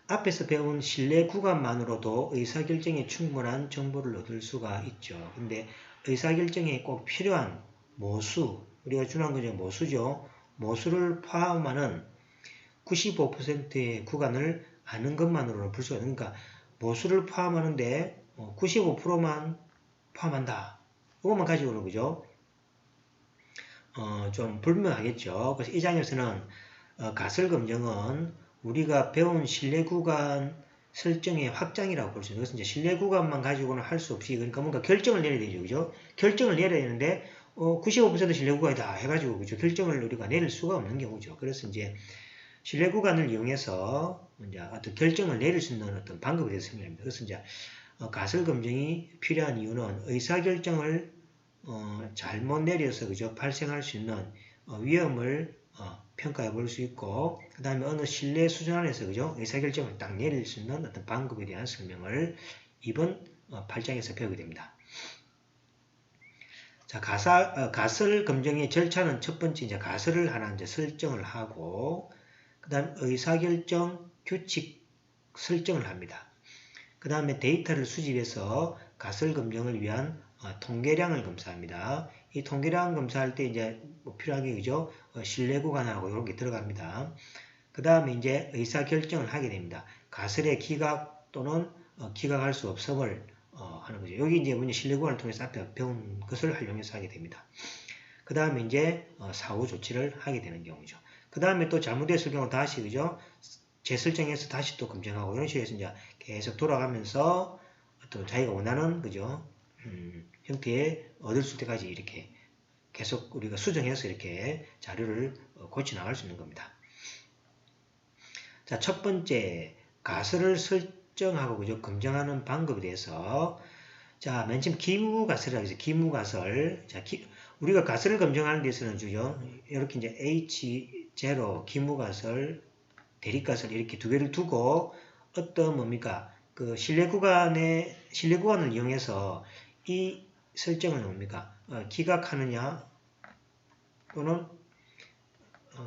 앞에서 배운 신뢰 구간만으로도 의사결정에 충분한 정보를 얻을 수가 있죠. 근데 의사결정에 꼭 필요한 모수, 우리가 중요한 거죠. 모수죠. 모수를 포함하는 95%의 구간을 아는 것만으로는 볼 수가 있는, 그러니까 모수를 포함하는데 95%만 포함한다. 이것만 가지고는 그죠? 좀 불명하겠죠. 그래서 이 장에서는 가설 검증은 우리가 배운 신뢰 구간 설정의 확장이라고 볼 수 있는, 그것은 이제 신뢰 구간만 가지고는 할 수 없이, 그러니까 뭔가 결정을 내려야 되죠. 그죠? 결정을 내려야 되는데 95% 신뢰 구간이다 해가지고 그죠? 결정을 우리가 내릴 수가 없는 경우죠. 그래서 이제 신뢰 구간을 이용해서 이제 어떤 결정을 내릴 수 있는 어떤 방법에 대해서 설명합니다. 그래서 이제 가설 검증이 필요한 이유는 의사결정을 잘못 내려서 그죠? 발생할 수 있는 위험을 평가해 볼 수 있고, 그 다음에 어느 신뢰 수준 안에서 그죠? 의사결정을 딱 내릴 수 있는 어떤 방법에 대한 설명을 이번 8장에서 배우게 됩니다. 자, 가설 검증의 절차는 첫 번째 이제 가설을 하나 이제 설정을 하고, 그 다음 의사결정 규칙 설정을 합니다. 그 다음에 데이터를 수집해서 가설 검증을 위한 통계량을 검사합니다. 이 통계량 검사할 때 이제 뭐 필요한 게 그죠? 신뢰 구간하고 이런 게 들어갑니다. 그 다음에 이제 의사결정을 하게 됩니다. 가설의 기각 또는 기각할 수 없음을 하는 거죠. 여기 이제 먼저 신뢰 구간을 통해서 앞에 배운 것을 활용해서 하게 됩니다. 그 다음에 이제 사후 조치를 하게 되는 경우죠. 그 다음에 또 잘못됐을 경우 다시 그죠? 재설정해서 다시 또 검증하고 이런 식으로 해서 이제 계속 돌아가면서 어떤 자기가 원하는 그죠? 형태에 얻을 수 때까지 이렇게 계속 우리가 수정해서 이렇게 자료를 고쳐 나갈 수 있는 겁니다. 자, 첫 번째 가설을 설정하고 그죠? 검증하는 방법에 대해서 자, 맨 처음 기무가설이라고 해서 기무가설. 자, 우리가 가설을 검증하는 데서는 주죠. 이렇게 이제 H0 기무가설, 대립가설 이렇게 두 개를 두고 어떤 뭡니까? 그 신뢰 구간을 이용해서 이 설정을 뭡니까? 기각하느냐 또는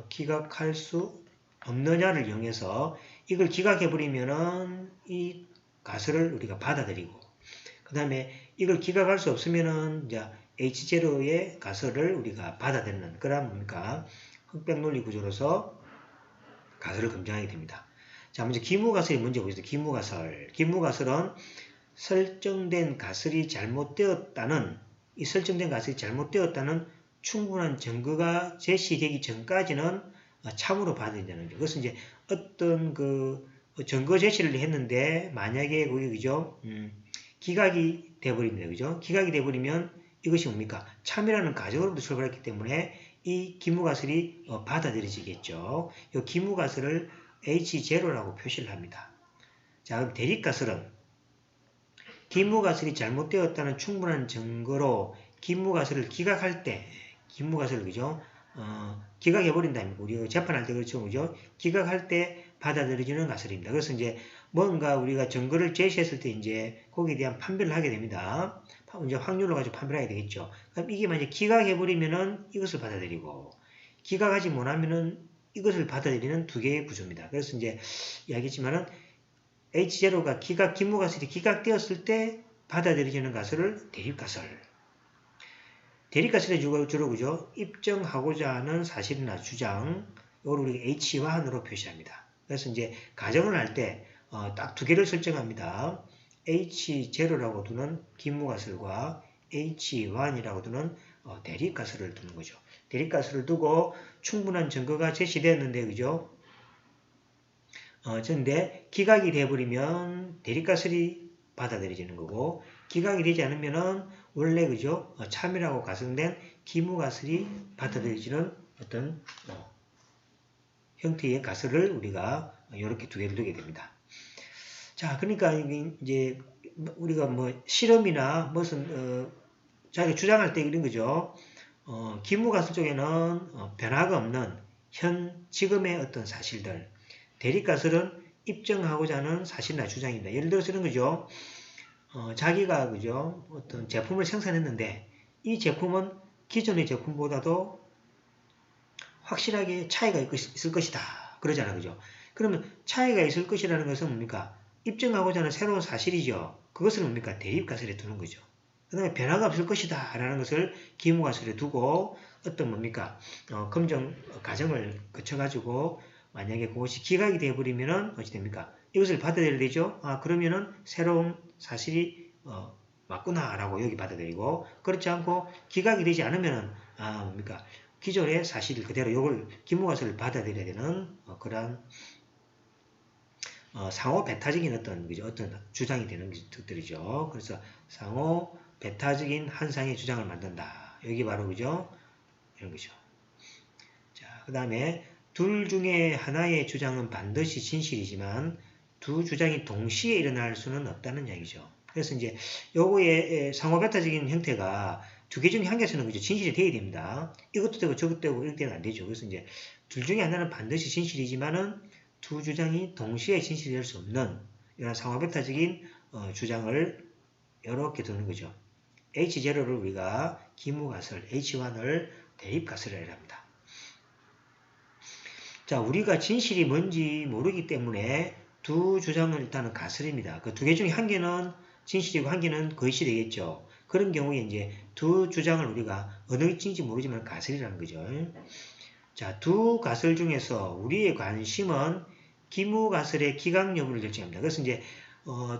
기각할 수 없느냐를 이용해서 이걸 기각해버리면은 이 가설을 우리가 받아들이고, 그 다음에 이걸 기각할 수 없으면은 이제 H0의 가설을 우리가 받아들이는 그런 뭡니까? 흑백 논리 구조로서 가설을 검증하게 됩니다. 자, 먼저 기무가설이 먼저 보겠습니다. 기무가설. 기무가설은 설정된 가설이 잘못되었다는, 이 설정된 가설이 잘못되었다는 충분한 증거가 제시되기 전까지는 참으로 받아들인다는 거죠. 그것은 이제 어떤 그 증거 제시를 했는데 만약에 거기 그죠? 기각이 돼버립니다. 그죠? 기각이 돼버리면 이것이 뭡니까? 참이라는 가정으로부터 출발했기 때문에 이 기무가설이 받아들여지겠죠. 이 기무가설을 H0라고 표시를 합니다. 자, 그럼 대립가설은 기무가설이 잘못되었다는 충분한 증거로 기무가설을 기각할 때, 기무가설을 그죠? 기각해버린다면 우리가 재판할 때 그렇죠, 그죠? 기각할 때 받아들여지는 가설입니다. 그래서 이제 뭔가 우리가 증거를 제시했을 때 이제 거기에 대한 판별을 하게 됩니다. 이제 확률을 가지고 판별하게 되겠죠. 그럼 이게 만약 기각해버리면은 이것을 받아들이고, 기각하지 못하면은 이것을 받아들이는 두 개의 구조입니다. 그래서 이제 이야기했지만은 H0가 기무가설이 기각되었을 때 받아들여지는 가설을 대립가설. 대립가설의 주로 그죠? 입증하고자 하는 사실이나 주장, 이걸 우리가 H1으로 표시합니다. 그래서 이제 가정을 할 때 딱 두 개를 설정합니다. H0라고 두는 기무가설과 H1이라고 두는 대립가설을 두는 거죠. 대립가설을 두고 충분한 증거가 제시되었는데, 그죠? 근데 기각이 돼버리면 대립가설이 받아들여지는 거고, 기각이 되지 않으면은 원래 그죠? 참이라고 가정된 기무가설이 받아들여지는 어떤 형태의 가설을 우리가 이렇게 두 개를 두게 됩니다. 자, 그러니까 이제 우리가 뭐 실험이나 무슨 자기가 주장할 때 이런 거죠. 기무가설 쪽에는 변화가 없는 지금의 어떤 사실들, 대립가설은 입증하고자 하는 사실이나 주장입니다. 예를 들어서 이런 거죠. 자기가 그죠? 어떤 제품을 생산했는데 이 제품은 기존의 제품보다도 확실하게 차이가 있을 것이다. 그러잖아, 그죠? 그러면 차이가 있을 것이라는 것은 뭡니까? 입증하고자 하는 새로운 사실이죠. 그것을 뭡니까? 대입가설에 두는 거죠. 그 다음에 변화가 없을 것이다 라는 것을 기무가설에 두고 어떤 뭡니까? 검증 과정을 거쳐가지고 만약에 그것이 기각이 되어버리면은 어찌 됩니까? 이것을 받아들여야 되죠. 그러면은 새로운 사실이 맞구나 라고 여기 받아들이고, 그렇지 않고 기각이 되지 않으면은 뭡니까? 기존의 사실 그대로 이걸 기무가설을 받아들여야 되는 그러한 상호 배타적인 어떤 주장이 되는 것들이죠. 그래서 상호 배타적인 한상의 주장을 만든다. 여기 바로 그죠? 이런 거죠. 자, 그 다음에 둘 중에 하나의 주장은 반드시 진실이지만 두 주장이 동시에 일어날 수는 없다는 이야기죠. 그래서 이제 요거의 상호 배타적인 형태가 두 개 중에 한 개에서는 그죠? 진실이 돼야 됩니다. 이것도 되고 저것도 되고 이렇게 되면 안 되죠. 그래서 이제 둘 중에 하나는 반드시 진실이지만은 두 주장이 동시에 진실이 될 수 없는 이런 상호 배타적인 주장을 이렇게 두는 거죠. H0를 우리가 기무가설, H1을 대입가설이라고 합니다. 자, 우리가 진실이 뭔지 모르기 때문에 두 주장은 일단은 가설입니다. 그 두 개 중에 한 개는 진실이고 한 개는 거짓이 되겠죠. 그런 경우에 이제 두 주장을 우리가 어느 쪽인지 모르지만 가설이라는 거죠. 자, 두 가설 중에서 우리의 관심은 기무가설의 기각 여부를 결정합니다. 그래서 이제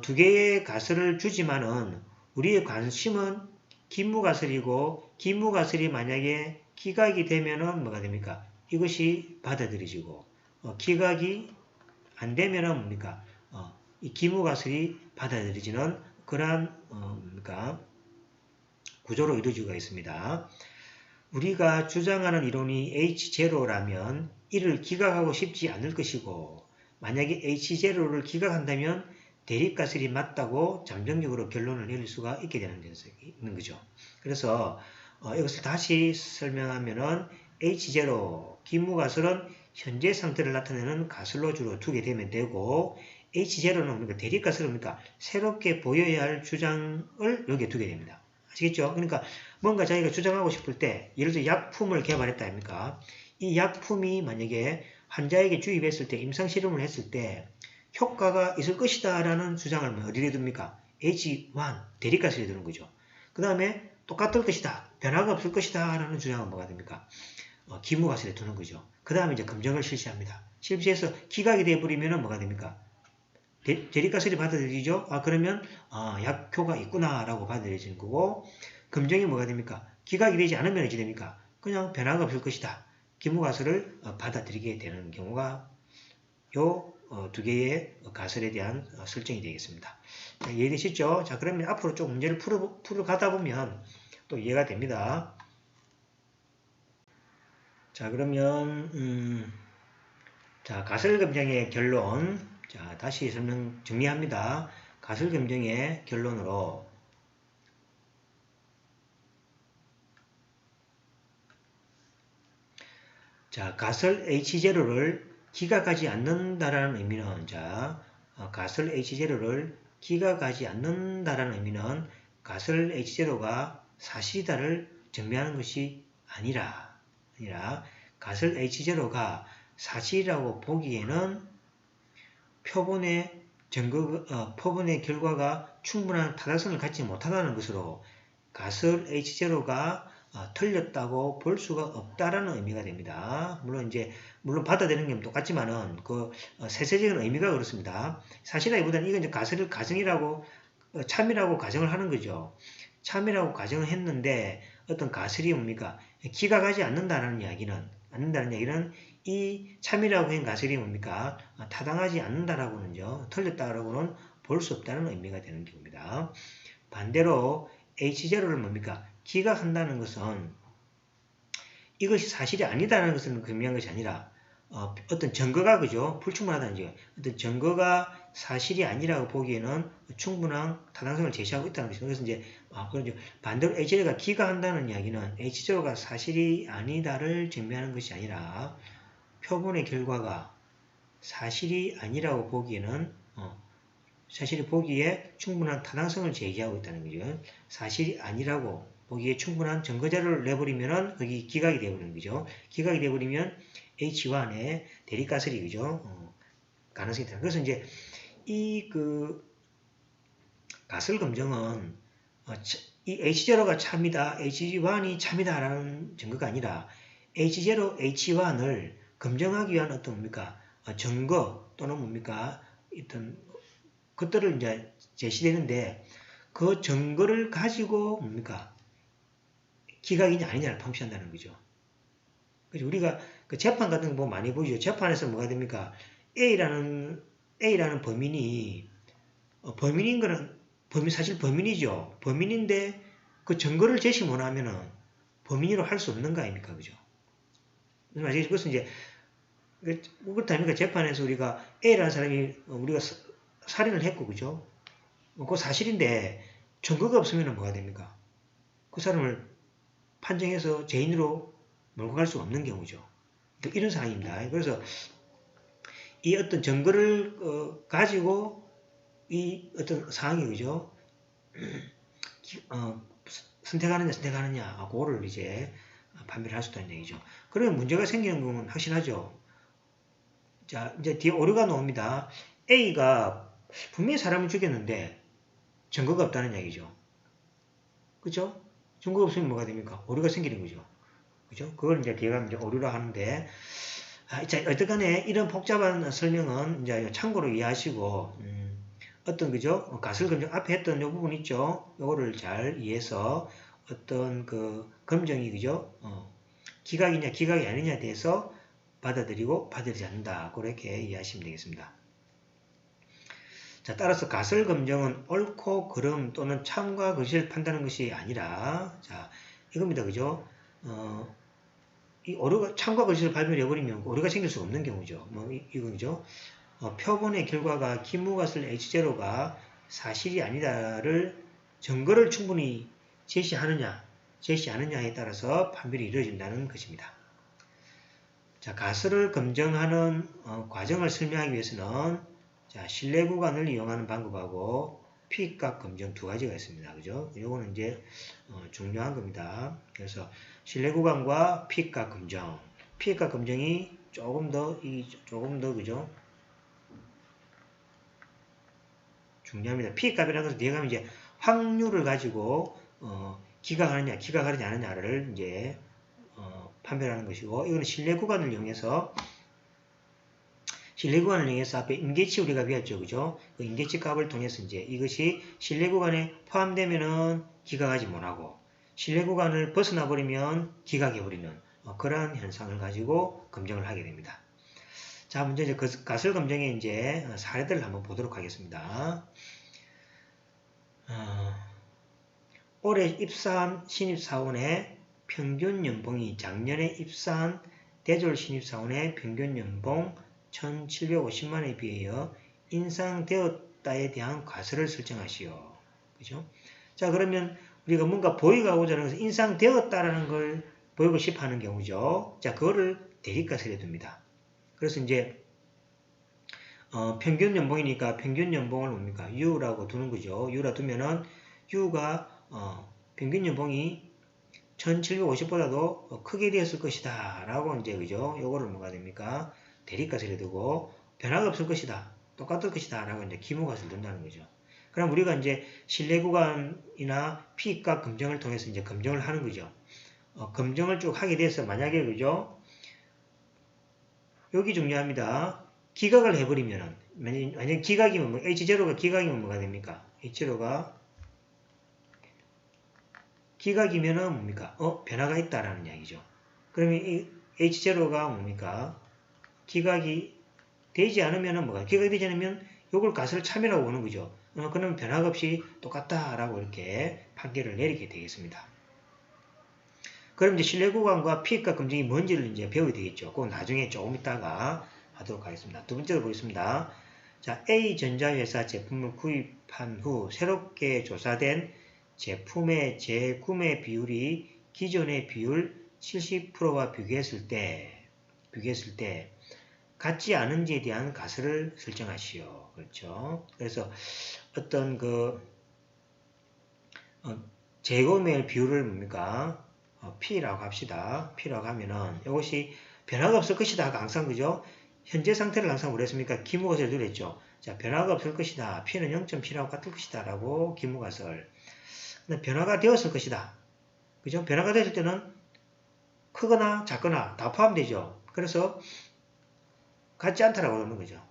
두 개의 가설을 주지만은 우리의 관심은 기무가설이고, 기무가설이 만약에 기각이 되면은 뭐가 됩니까? 이것이 받아들여지고, 기각이 안 되면은 뭡니까? 이 기무가설이 받아들여지는 그러한 뭡니까? 구조로 이루어지고 있습니다. 우리가 주장하는 이론이 H0라면 이를 기각하고 싶지 않을 것이고, 만약에 H0를 기각한다면 대립가설이 맞다고 잠정적으로 결론을 내릴 수가 있게 되는 거죠. 그래서 이것을 다시 설명하면은 H0 기무가설은 현재 상태를 나타내는 가설로 주로 두게 되면 되고, H0는 뭡니까? 대립가설은 뭡니까? 새롭게 보여야 할 주장을 여기에 두게 됩니다. 아시겠죠? 그러니까 뭔가 자기가 주장하고 싶을 때, 예를 들어 약품을 개발했다 아닙니까? 이 약품이 만약에 환자에게 주입했을 때, 임상실험을 했을 때 효과가 있을 것이다 라는 주장을 어디에 둡니까? H1, 대립가설에 두는 거죠. 그 다음에 똑같을 것이다, 변화가 없을 것이다 라는 주장은 뭐가 됩니까? 기무가설에 두는 거죠. 그 다음에 이제 검증을 실시합니다. 실시해서 기각이 되어버리면 뭐가 됩니까? 대립가설이 받아들이죠. 그러면 약효가 있구나 라고 받아들여지는 거고, 검증이 뭐가 됩니까? 기각이 되지 않으면 어찌 됩니까? 그냥 변화가 없을 것이다. 기무가설을 받아들이게 되는 경우가 요 두 개의 가설에 대한 설정이 되겠습니다. 자, 이해되시죠? 자, 그러면 앞으로 좀 문제를 풀어 가다 보면 또 이해가 됩니다. 자, 그러면 자, 가설검증의 결론. 자, 다시 정리합니다. 가설검증의 결론으로 자, 가설 H0를 기각하지 않는다라는 의미는, 자, 가설 H0를 기각하지 않는다라는 의미는 가설 H0가 사실이다를 증명하는 것이 아니라 가설 H0가 사실이라고 보기에는 표본의 결과가 충분한 타당성을 갖지 못하다는 것으로 가설 H0가 틀렸다고 볼 수가 없다라는 의미가 됩니다. 물론 받아들이는 게 똑같지만은 세세적인 의미가 그렇습니다. 사실이라기보다는 이건 이제 가설을 가정이라고 참이라고 가정을 하는 거죠. 참이라고 가정을 했는데 어떤 가설이 뭡니까? 기각하지 않는다는 이야기는 이 참이라고 한 가설이 뭡니까? 타당하지 않는다라고는요, 틀렸다라고는 볼 수 없다는 의미가 되는 겁니다. 반대로 H0를 뭡니까? 기각한다는 것은 이것이 사실이 아니다라는 것을 의미한 것이 아니라 어떤 증거가 그죠? 불충분하다는 얘기예요. 어떤 증거가 사실이 아니라고 보기에는 충분한 타당성을 제시하고 있다는 것이죠. 그래서 이제 반대로 H0가 기각한다는 이야기는 H0가 사실이 아니다를 증명하는 것이 아니라 표본의 결과가 사실이 아니라고 보기에는 사실이 보기에 충분한 타당성을 제기하고 있다는 거죠. 사실이 아니라고 보기에 충분한 증거자료를 내버리면은 거기 기각이 되어버리는 거죠. 기각이 되어버리면 H1의 대립가설이 그죠. 가능성이 있다. 그래서 이제 이 가설 검증은 이 H0가 참이다, H1이 참이다라는 증거가 아니라 H0, H1을 검증하기 위한 어떤 뭡니까 증거 또는 뭡니까 어떤 것들을 이제 제시되는데 그 증거를 가지고 뭡니까 기각이냐 아니냐를 판시한다는 거죠. 그래서 우리가 그 재판 같은 거 보면 많이 보죠. 재판에서 뭐가 됩니까? A라는 범인이 범인인 거는 사실 범인이죠. 범인인데 그 증거를 제시 못하면은 범인으로 할 수 없는 거 아닙니까, 그죠? 그것은 이제 그렇다니까 재판에서 우리가 A라는 사람이 우리가 살인을 했고, 그죠? 그 사실인데 증거가 없으면 뭐가 됩니까? 그 사람을 판정해서 죄인으로 몰고 갈 수 없는 경우죠. 이런 상황입니다. 그래서 이 어떤 증거를 가지고 이 어떤 상황이 그죠? 선택하느냐, 그거를 이제 판별을 할 수 있다는 얘기죠. 그러면 문제가 생기는 건 확실하죠. 자, 이제 뒤에 오류가 나옵니다. A가 분명히 사람을 죽였는데 증거가 없다는 얘기죠. 그죠? 증거가 없으면 뭐가 됩니까? 오류가 생기는 거죠. 그죠? 그걸 이제 뒤에 가면 이제 오류라 하는데, 자, 어쨌간에 이런 복잡한 설명은 이제 참고로 이해하시고, 어떤, 그죠? 가설 검증 앞에 했던 요 부분 있죠? 요거를 잘 이해해서 어떤 검증이, 그죠? 기각이냐, 기각이 아니냐에 대해서 받아들이지 않는다. 그렇게 이해하시면 되겠습니다. 자, 따라서 가설 검증은 옳고 그름 또는 참과 거짓을 판단하는 것이 아니라, 자, 이겁니다. 그죠? 이 오류가, 참과 거짓을 발견해버리면 오류가 생길 수 없는 경우죠. 이거죠. 표본의 결과가 기무가설 H0가 사실이 아니다를 증거를 충분히 제시 않느냐에 따라서 판별이 이루어진다는 것입니다. 자, 가설을 검증하는 과정을 설명하기 위해서는 자, 신뢰 구간을 이용하는 방법하고 P값 검증 두 가지가 있습니다. 그죠? 요거는 이제 중요한 겁니다. 그래서 신뢰 구간과 P값 검증. P값 검증이 조금 더 그죠? 중요합니다. P값이라는 것은 뒤에 가면 이제 확률을 가지고 기각하느냐, 기각하지 않느냐를 이제 판별하는 것이고, 이거는 신뢰 구간을 이용해서 앞에 임계치 우리가 배웠죠. 그죠? 그 임계치 값을 통해서 이제 이것이 신뢰 구간에 포함되면은 기각하지 못하고, 신뢰 구간을 벗어나 버리면 기각해버리는 그러한 현상을 가지고 검증을 하게 됩니다. 자, 먼저 이제 가설 검증의 이제 사례들을 한번 보도록 하겠습니다. 올해 입사한 신입사원의 평균 연봉이 작년에 입사한 대졸 신입사원의 평균 연봉 1,750만원에 비하여 인상되었다에 대한 가설을 설정하시오. 그죠? 자, 그러면 우리가 뭔가 보이고자 하는 것은 인상되었다라는 걸 보이고 싶어 하는 경우죠. 자, 그거를 대립가설에 둡니다. 그래서 이제 평균 연봉이니까 평균 연봉을 뭡니까? U라고 두는 거죠. U라 두면은 U가 평균 연봉이 1750보다도 크게 되었을 것이다. 라고 이제 그죠? 요거를 뭐가 됩니까? 대립가설에 두고 변화가 없을 것이다. 똑같을 것이다. 라고 이제 기무가설을 둔다는 거죠. 그럼 우리가 이제 신뢰 구간이나 P값 검증을 통해서 이제 검증을 하는 거죠. 검증을 쭉 하게 돼서 만약에 그죠? 여기 중요합니다. 기각을 해버리면은 만약 기각이면 H0가 기각이면 뭐가 됩니까? H0가 기각이면은 뭡니까? 변화가 있다라는 이야기죠. 그러면 이 H0가 뭡니까? 기각이 되지 않으면은 뭐가? 기각이 되지 않으면 요걸 가설을 참여라고 보는 거죠. 그러면 변화가 없이 똑같다라고 이렇게 판결을 내리게 되겠습니다. 그럼 이제 신뢰 구간과 P값 검증이 뭔지를 이제 배우게 되겠죠. 그건 나중에 조금 있다가 하도록 하겠습니다. 두 번째로 보겠습니다. 자, A전자회사 제품을 구입한 후 새롭게 조사된 제품의 재구매 비율이 기존의 비율 70%와 비교했을 때 같지 않은지에 대한 가설을 설정하시오. 그렇죠? 그래서 어떤 재구매 비율을 뭡니까? P라고 합시다. P라고 하면은 이것이 변화가 없을 것이다. 항상 그죠? 현재 상태를 항상 우렸습니까? 기무가설을 누렸죠. 자, 변화가 없을 것이다. P는 0.P라고 같을 것이다. 라고 기무가설. 근데 변화가 되었을 것이다. 그죠? 변화가 됐을 때는 크거나 작거나 다 포함되죠. 그래서 같지 않다라고 그러는 거죠.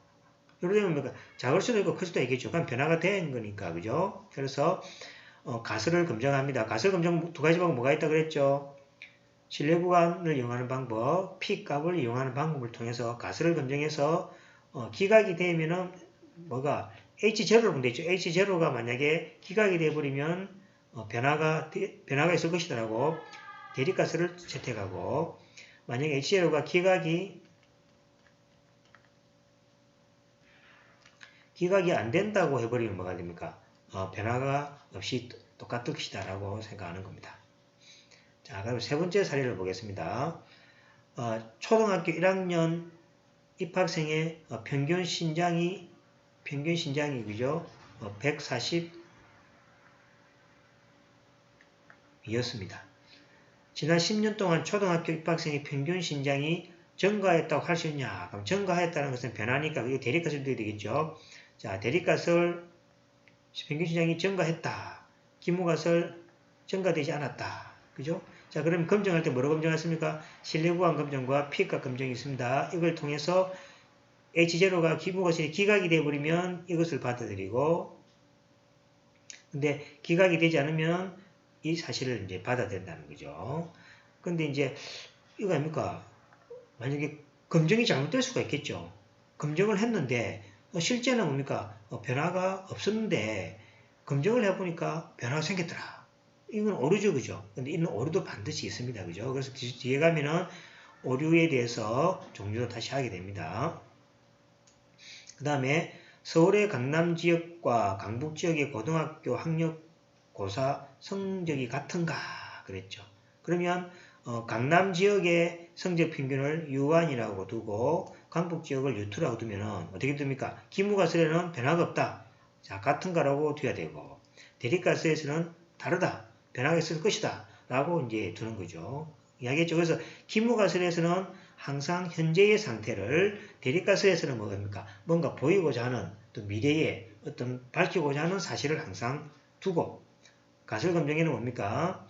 예를 들면 뭐 작을 수도 있고 클 수도 있겠죠. 그럼 변화가 된 거니까. 그죠? 그래서 가설을 검증합니다. 가설 검증 두 가지 방법 뭐가 있다 그랬죠? 신뢰 구간을 이용하는 방법, P 값을 이용하는 방법을 통해서 가설을 검증해서 기각이 되면은 뭐가 H0로 보면 되죠. H0가 만약에 기각이 되어버리면 변화가 있을 것이다라고 대립가설을 채택하고, 만약에 H0가 기각이 안 된다고 해버리면 뭐가 됩니까? 변화가 없이 똑같을 것이다 라고 생각하는 겁니다. 자, 그럼 세 번째 사례를 보겠습니다. 초등학교 1학년 입학생의 평균 신장이 그죠? 140이었습니다. 지난 10년 동안 초등학교 입학생의 평균 신장이 증가했다고 할 수 있냐? 그럼 증가했다는 것은 변화니까 이거 대립가설이 되겠죠. 자, 대립가설 평균 신장이 증가했다. 기무가설 증가되지 않았다. 그죠? 자, 그럼 검증할 때 뭐로 검증했습니까? 신뢰구간 검증과 P값 검증이 있습니다. 이걸 통해서 H0가 기무가설이 기각이 되어버리면 이것을 받아들이고, 근데 기각이 되지 않으면 이 사실을 이제 받아들인다는 거죠. 근데 이제 이거 아닙니까? 만약에 검증이 잘못될 수가 있겠죠. 검증을 했는데 실제는 뭡니까? 변화가 없었는데 검증을 해보니까 변화가 생겼더라. 이건 오류죠, 그죠? 근데 이런 오류도 반드시 있습니다, 그죠? 그래서 뒤에 가면은 오류에 대해서 종류도 다시 하게 됩니다. 그 다음에 서울의 강남 지역과 강북 지역의 고등학교 학력고사 성적이 같은가 그랬죠. 그러면 강남 지역의 성적 평균을 U1이라고 두고 강북 지역을 U2라고 두면 어떻게 됩니까? 기무가설에는 변화가 없다. 자, 같은가라고 둬야 되고, 대립가설에서는 다르다. 변화가 있을 것이다. 라고 이제 두는 거죠. 이야기했죠. 그래서 기무가설에서는 항상 현재의 상태를, 대립가설에서는 뭐입니까? 뭔가 보이고자 하는 또 미래에 어떤 밝히고자 하는 사실을 항상 두고, 가설 검증에는 뭡니까?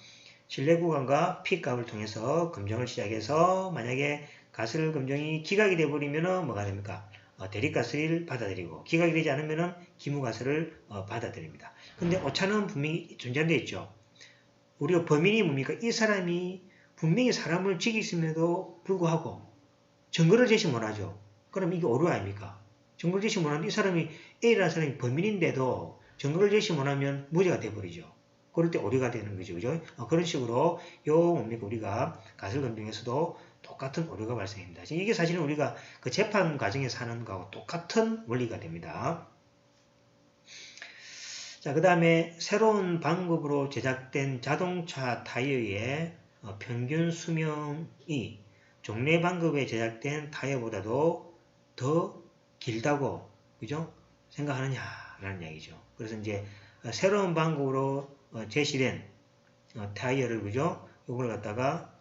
신뢰구간과 P값을 통해서 검증을 시작해서 만약에 가설 검증이 기각이 되어버리면 뭐가 됩니까? 대립가설을 받아들이고, 기각이 되지 않으면 기무가설을 받아들입니다. 근데 오차는 분명히 존재되어 있죠. 우리가 범인이 뭡니까? 이 사람이 분명히 사람을 죽였음에도 불구하고 증거를 제시 못하죠. 그럼 이게 오류 아닙니까? 증거를 제시 못하는데 이 사람이 A라는 사람이 범인인데도 증거를 제시 못하면 무죄가 되어버리죠. 그럴 때 오류가 되는 거죠. 그죠? 그런 식으로 뭡니까? 우리가 가설 검증에서도 똑같은 오류가 발생합니다. 이게 사실은 우리가 그 재판 과정에서 하는 거하고 똑같은 원리가 됩니다. 자, 그 다음에 새로운 방법으로 제작된 자동차 타이어의 평균 수명이 종래 방법에 제작된 타이어보다도 더 길다고, 그죠? 생각하느냐라는 이야기죠. 그래서 이제 새로운 방법으로 제시된 타이어를, 그죠? 이걸 갖다가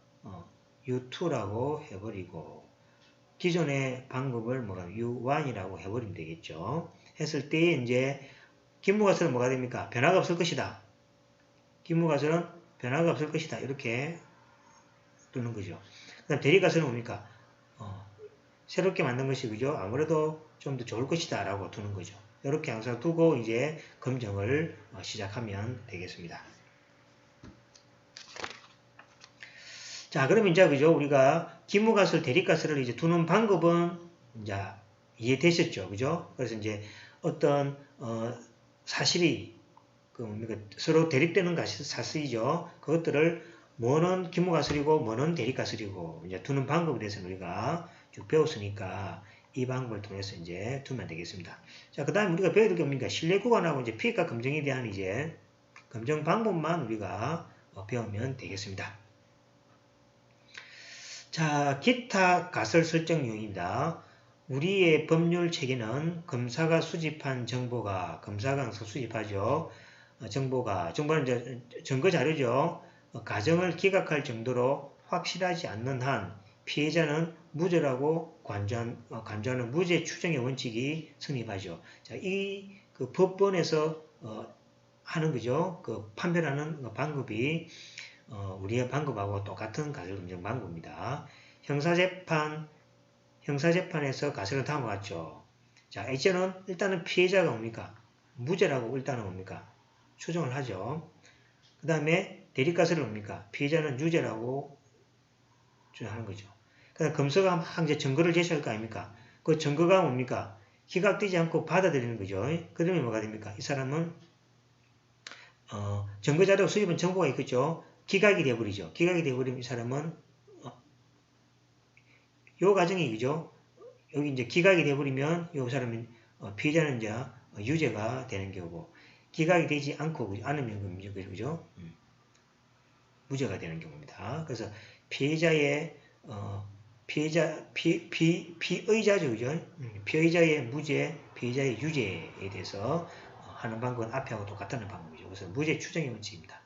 U2라고 해버리고, 기존의 방법을 U1이라고 해버리면 되겠죠. 했을 때 이제 기무가설은 뭐가 됩니까? 변화가 없을 것이다. 기무가설은 변화가 없을 것이다. 이렇게 두는 거죠. 그 다음 대립가설은 뭡니까? 새롭게 만든 것이, 그죠? 아무래도 좀 더 좋을 것이다. 라고 두는 거죠. 이렇게 항상 두고 이제 검증을 시작하면 되겠습니다. 자, 그러면 이제, 그죠? 우리가 기무가설, 대립가설을 이제 두는 방법은 이제 이해되셨죠? 그죠? 그래서 이제 어떤, 사실이 서로 대립되는 사실이죠. 그것들을 뭐는 기무가설이고 뭐는 대립가설이고 이제 두는 방법에 대해서는 우리가 쭉 배웠으니까 이 방법을 통해서 이제 두면 되겠습니다. 자, 그 다음에 우리가 배워야 될 게 뭡니까? 신뢰구간하고 이제 P값 검증에 대한 이제 검증 방법만 우리가 배우면 되겠습니다. 자, 기타 가설 설정 유형입니다. 우리의 법률 체계는 검사가 수집한 정보가, 검사가 항상 수집하죠. 정보는 이제 증거 자료죠. 가정을 기각할 정도로 확실하지 않는 한 피해자는 무죄라고 간주하는 무죄 추정의 원칙이 성립하죠. 자, 그 법원에서 하는 거죠. 그 판별하는 방법이 우리의 방법하고 똑같은 가설검증 방법입니다. 형사재판에서 가설은 다음과 같죠. 자, H는 일단은 피해자가 뭡니까? 무죄라고 일단은 뭡니까? 추정을 하죠. 그 다음에 대립가설은 뭡니까? 피해자는 유죄라고 주장하는 거죠. 그 다음 검사가 막 이제 증거를 제시할 거 아닙니까? 그 증거가 뭡니까? 기각되지 않고 받아들이는 거죠. 그러면 뭐가 됩니까? 이 사람은 증거자료 수집은 정보가 있겠죠. 기각이 되어버리죠. 기각이 되어버리면 이 사람은 요 과정이 그죠. 여기 이제 기각이 되어버리면 요 사람은 피해자는 이제 유죄가 되는 경우고 기각이 되지 않고 않으면 그죠. 무죄가 되는 경우입니다. 그래서 피해자의 피의자죠, 그죠? 피의자의 무죄, 피해자의 유죄에 대해서 하는 방법은 앞에하고 똑같다는 방법이죠. 그래서 무죄 추정의 원칙입니다.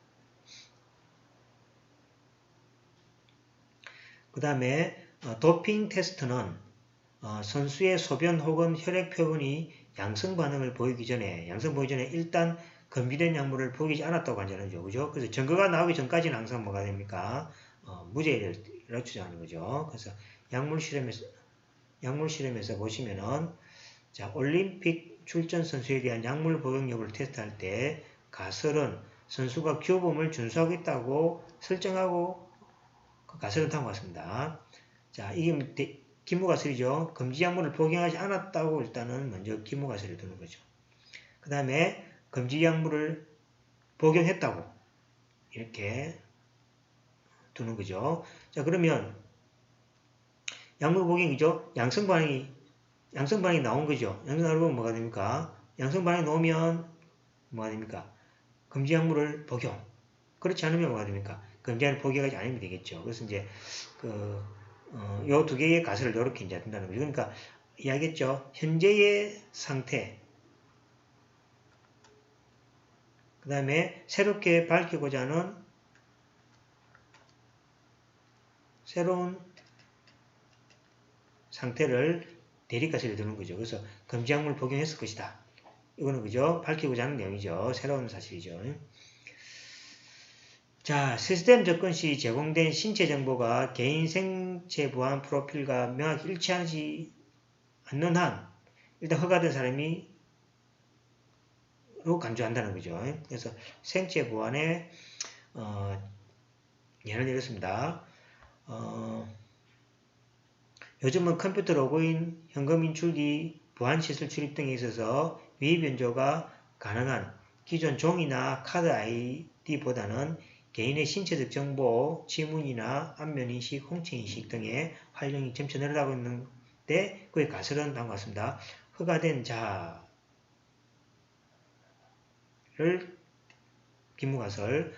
그 다음에 도핑 테스트는 선수의 소변 혹은 혈액 표본이 양성 반응을 보이기 전에 일단 검출된 약물을 보이지 않았다고 간주하죠. 그죠? 그래서 증거가 나오기 전까지는 항상 뭐가 됩니까? 무죄를 주장하는 거죠. 그래서 약물 실험에서 보시면은 자, 올림픽 출전 선수에 대한 약물 복용 여부를 테스트할 때 가설은 선수가 규범을 준수하고 있다고 설정하고 그 가설은 다음과 같습니다. 자, 이게 기무가설이죠. 금지 약물을 복용하지 않았다고 일단은 먼저 기무가설을 두는 거죠. 그 다음에 금지 약물을 복용했다고 이렇게 두는 거죠. 자, 그러면 약물 복용이죠. 양성 반응이 나온 거죠. 양성 반응이 뭐가 됩니까? 양성 반응이 나오면 뭐가 됩니까? 금지 약물을 복용. 그렇지 않으면 뭐가 됩니까? 금지 약물을 복용하지 않으면 되겠죠. 그래서 이제 요 두 개의 가설을 이렇게 이제 된다는 거죠. 그러니까 이야기했죠. 현재의 상태. 그 다음에 새롭게 밝히고자 하는 새로운 상태를 대립가설에 두는 거죠. 그래서 금지약물 복용했을 것이다. 이거는 그죠? 밝히고자 하는 내용이죠. 새로운 사실이죠. 자, 시스템 접근 시 제공된 신체 정보가 개인 생체 보안 프로필과 명확히 일치하지 않는 한 일단 허가된 사람이 로 간주한다는 거죠. 그래서 생체 보안에 예를 들었습니다. 요즘은 컴퓨터 로그인, 현금 인출기, 보안시설 출입 등에 있어서 위변조가 가능한 기존 종이나 카드 아이디보다는 개인의 신체적 정보, 지문이나 안면인식, 홍채인식 등의 활용이 점차 늘어나고 있는데 그의 가설은 다음과 같습니다. 허가된 자를 기무가설,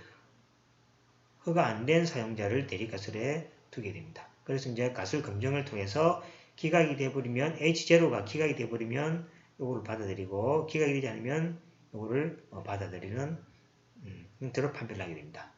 허가 안 된 사용자를 대립가설에 두게 됩니다. 그래서 이제 가설 검증을 통해서 기각이 되어버리면 H0가 기각이 되어버리면 요거를 받아들이고 기각이 되지 않으면 요거를 받아들이는 형태로 판별을 하게 됩니다.